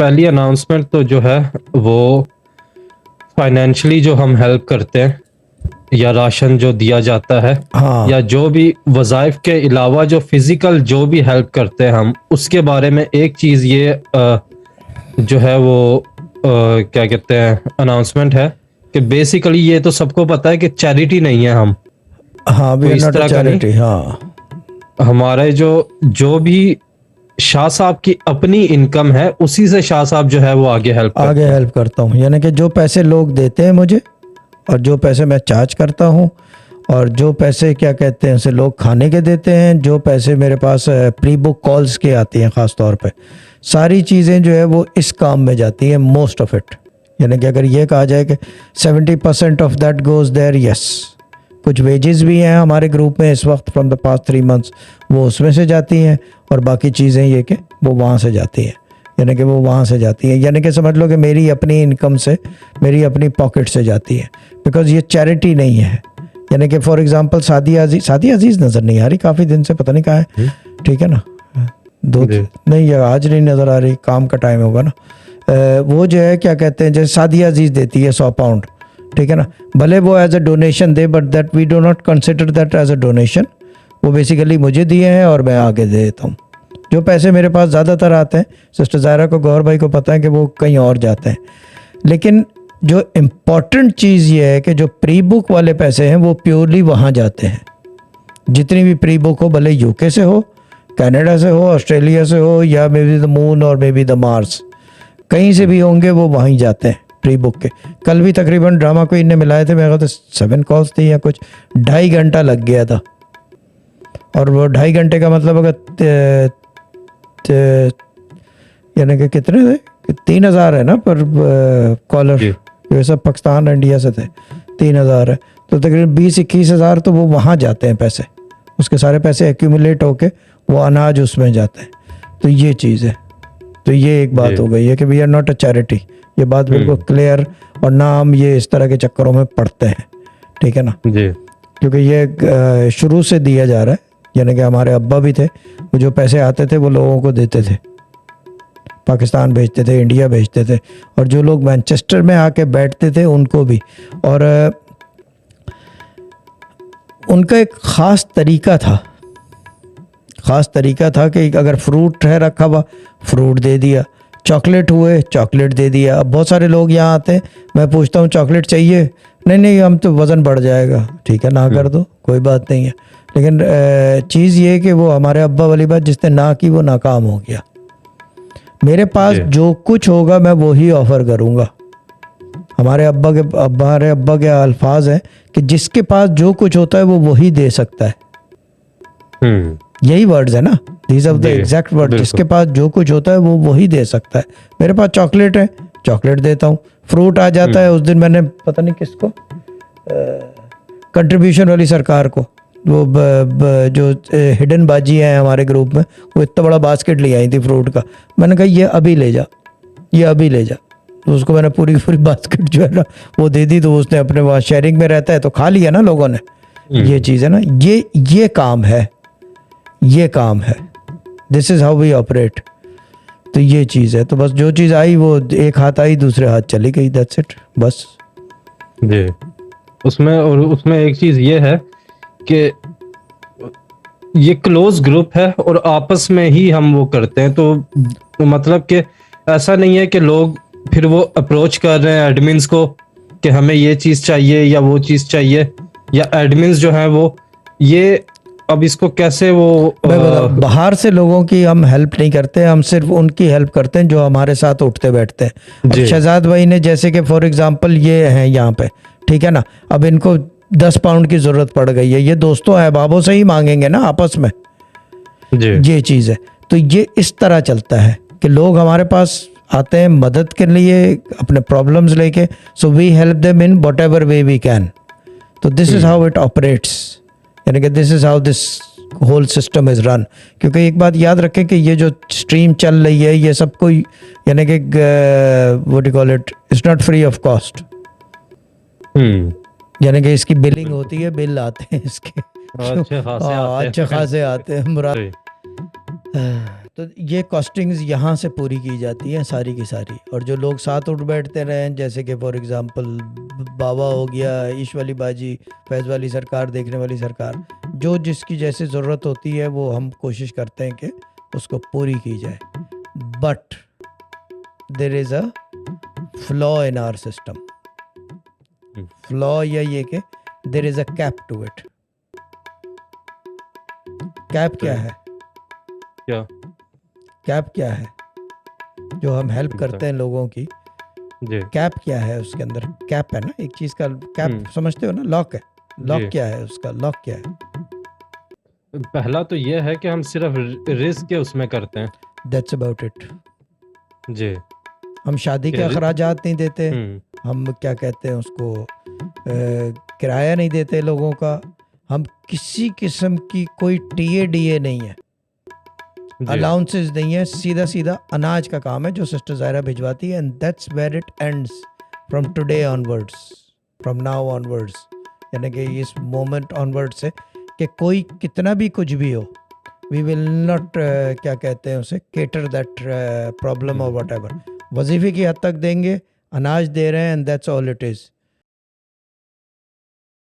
पहली अनाउंसमेंट तो जो है वो फाइनेंशियली जो हम हेल्प करते हैं या राशन जो दिया जाता है हाँ या जो भी वज़ाइफ के अलावा जो फिजिकल जो भी हेल्प करते हैं हम उसके बारे में एक चीज़ ये जो है वो क्या कहते हैं अनाउंसमेंट है कि बेसिकली ये तो सबको पता है कि चैरिटी नहीं है हम हाँ, वी कोई आर इस नॉट अ तरह का नहीं। चैरिटी। हाँ हमारे जो जो भी शाह साहब की अपनी इनकम है उसी से शाह साहब जो है वो आगे हेल्प आगे करते हैं। हेल्प करता हूँ, यानी कि जो पैसे लोग देते हैं मुझे और जो पैसे मैं चार्ज करता हूँ और जो पैसे क्या कहते हैं उसे लोग खाने के देते हैं, जो पैसे मेरे पास प्री बुक कॉल्स के आती हैं ख़ास तौर पे, सारी चीज़ें जो है वो इस काम में जाती हैं, मोस्ट ऑफ इट। यानी कि अगर ये कहा जाए कि 70% of that goes there, yes. कुछ वेजेस भी हैं हमारे ग्रुप में इस वक्त फ्रॉम द पास्ट 3 मंथ्स, वो उसमें से जाती हैं और बाकी चीज़ें ये कि वो वहाँ से जाती हैं, यानी कि वो वहाँ से जाती हैं, यानी कि समझ लो कि मेरी अपनी इनकम से, मेरी अपनी पॉकेट से जाती है, बिकॉज ये चैरिटी नहीं है। यानी कि फॉर एग्जांपल सादिया अजीज़ नज़र नहीं आ रही काफ़ी दिन से, पता नहीं कहाँ है, ठीक है ना, दो नहीं ये आज नहीं नज़र आ रही, काम का टाइम होगा ना। वो जो है क्या कहते हैं, जैसे सादिया अजीज़ देती है 100 पाउंड, ठीक है ना, भले वो एज अ डोनेशन दे, but that we do not consider that as a donation. वो बेसिकली मुझे दिए हैं और मैं आगे दे देता हूँ। जो पैसे मेरे पास ज़्यादातर आते हैं, सिस्टर ज़ायरा को, गौर भाई को पता है कि वो कहीं और जाते हैं, लेकिन जो इम्पॉर्टेंट चीज़ ये है कि जो प्री बुक वाले पैसे हैं वो प्योरली वहाँ जाते हैं। जितनी भी प्री बुक हो, भले यूके से हो, कनाडा से हो, ऑस्ट्रेलिया से हो, या मे बी द मून और मे बी द मार्स, कहीं से भी होंगे वो वहीं जाते हैं प्री बुक के। कल भी तकरीबन ड्रामा क्वीन ने मिलाए थे, मेरे को तो 7 कॉल्स थी या कुछ, 2.5 घंटा लग गया था। और वो 2.5 घंटे का मतलब अगर यानी कि कितने थे, 3,000 है ना पर कॉलर, ये सब पाकिस्तान इंडिया से थे, 3,000 है तो तकरीबन 20-21 हज़ार तो वो वहाँ जाते हैं पैसे, उसके सारे पैसे एक्यूमुलेट होके वो अनाज उसमें जाते हैं। तो ये चीज़ है, तो ये एक बात हो गई है कि we are not a charity, ये बात बिल्कुल क्लियर, और ना हम ये इस तरह के चक्करों में पड़ते हैं, ठीक है ना जी। क्योंकि ये शुरू से दिया जा रहा है, यानी कि हमारे अब्बा भी थे, वो जो पैसे आते थे वो लोगों को देते थे, पाकिस्तान भेजते थे, इंडिया भेजते थे, और जो लोग मैनचेस्टर में आके बैठते थे उनको भी। और उनका एक ख़ास तरीका था कि अगर फ्रूट है रखा हुआ, फ्रूट दे दिया, चॉकलेट हुए, चॉकलेट दे दिया। अब बहुत सारे लोग यहाँ आते हैं, मैं पूछता हूँ चॉकलेट चाहिए, नहीं हम तो वज़न बढ़ जाएगा, ठीक है ना कर दो, कोई बात नहीं है। लेकिन चीज़ ये कि वो हमारे अब्बा वाली बात, जिसने ना की वो नाकाम हो गया। मेरे पास जो कुछ होगा मैं वही ऑफ़र करूँगा। हमारे अब्बा के अल्फाज हैं कि जिसके पास जो कुछ होता है वो वही दे सकता है। यही वर्ड्स है ना, these are the exact word, जिसके पास जो कुछ होता है वो वही दे सकता है। मेरे पास चॉकलेट है, चॉकलेट देता हूँ। फ्रूट आ जाता है, उस दिन मैंने पता नहीं किसको, कंट्रीब्यूशन वाली सरकार को, वो जो हिडन बाजी है हमारे ग्रुप में, वो इतना बड़ा बास्केट ले आई थी फ्रूट का। मैंने कहा ये अभी ले जा, ये अभी ले जा, तो उसको मैंने पूरी बास्केट जो है ना वो दे दी। तो उसने अपने वहाँ शेयरिंग में रहता है तो खा लिया ना लोगों ने। ये चीज़ है ना, ये काम है, ये काम है, this is how we operate. तो ये चीज़ है, तो बस जो चीज़ आई वो एक हाथ आई दूसरे हाथ चली गई, दैट्स इट बस। जी। उसमें एक चीज़ ये है कि ये क्लोज ग्रुप है और आपस में ही हम वो करते हैं, तो मतलब कि ऐसा नहीं है कि लोग फिर वो अप्रोच कर रहे हैं एडमिन्स को कि हमें ये चीज़ चाहिए या वो चीज़ चाहिए, या एडमिन्स जो है वो ये अब इसको कैसे वो बाहर से लोगों की हम हेल्प नहीं करते, हम सिर्फ उनकी हेल्प करते हैं जो हमारे साथ उठते बैठते हैं। अब शहजाद भाई ने जैसे कि फॉर एग्जांपल ये हैं यहाँ पे, ठीक है ना, अब इनको 10 पाउंड की ज़रूरत पड़ गई है, ये दोस्तों अहबाबों से ही मांगेंगे ना आपस में, ये चीज़ है। तो ये इस तरह चलता है कि लोग हमारे पास आते हैं मदद के लिए, अपने प्रॉब्लम्स लेके, so we help them in whatever way we can. तो this is how it operates, यानी कि this is how this whole system is run. क्योंकि एक बात याद रखें कि ये जो स्ट्रीम चल रही है ये सब कोई, यानी कि what you call it, it's not free of cost. यानी कि इसकी बिलिंग होती है, बिल आते हैं इसके, अच्छे खासे आते हैं मुराद। तो ये कॉस्टिंग्स यहाँ से पूरी की जाती हैं सारी की सारी। और जो लोग साथ उठ बैठते रहे, जैसे कि फॉर एग्जांपल बाबा हो गया, ईश वाली बाजी, फैज़ वाली सरकार, देखने वाली सरकार, जो जिसकी जैसे ज़रूरत होती है वो हम कोशिश करते हैं कि उसको पूरी की जाए। But there is a flaw in our system. Flaw या ये कि there is a cap to it. Cap क्या है? क्या? कैप क्या है? जो हम हेल्प बताओ। करते हैं लोगों की, जी कैप क्या है? उसके अंदर कैप है ना, एक चीज का कैप, हम्म, समझते हो ना? लॉक है। लॉक जी। क्या है उसका? लॉक क्या है? पहला तो ये है कि हम सिर्फ रिस्क के उसमें करते हैं। That's about it. जी हम शादी के कि अखराजात नहीं देते, हम्म, हम क्या कहते हैं उसको, किराया नहीं देते लोगों का, हम किसी किस्म की कोई टीए डीए नहीं है, जी अलाउंसेस नहीं है, सीधा सीधा अनाज का काम है जो सिस्टर ज़ायरा भिजवाती है। And that's where it ends from today onwards, from now onwards, यानी कि इस मोमेंट ऑनवर्ड से, कि कोई कितना भी कुछ भी हो, वी विल नॉट क्या कहते हैं उसे, केटर दैट प्रॉब्लम और वट एवर। वजीफे की हद तक देंगे, अनाज दे रहे हैं, and that's all it is.